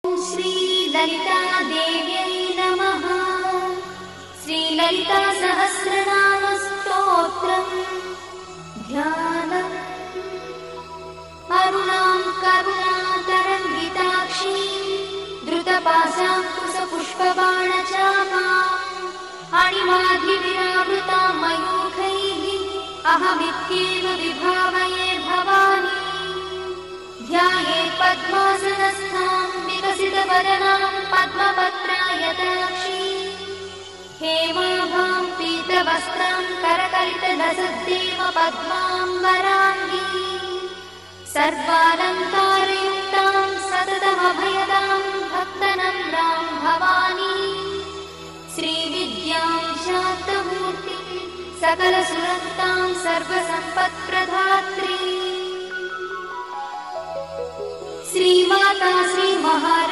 श्री ललिता देव्यै नमः। श्री ललिता सहस्रनाम स्तोत्रम् ध्यानम्। अरुणां करुणातरङ्गिताक्षीं धृतपाशाङ्कुशपुष्पबाणचापाम् अणिमाधिविरावृतां मयूखैः अहमित्येव विभावये भवानी। ध्यायेत् पद्मासनस्थां विकसितवदनां पद्मपत्रायताक्षीं हेमाभां पीतवस्त्रां करकलितलसद्देव पद्माम्बराङ्गीं सर्वालङ्कारयुक्तां सततमभयदां भक्तनम्रां भवानी। श्रीविद्यां शान्तमूर्तिं सकलसुरक्तां सर्वसम्पत्प्रदात्री श्रीमाता श्रीमहाराज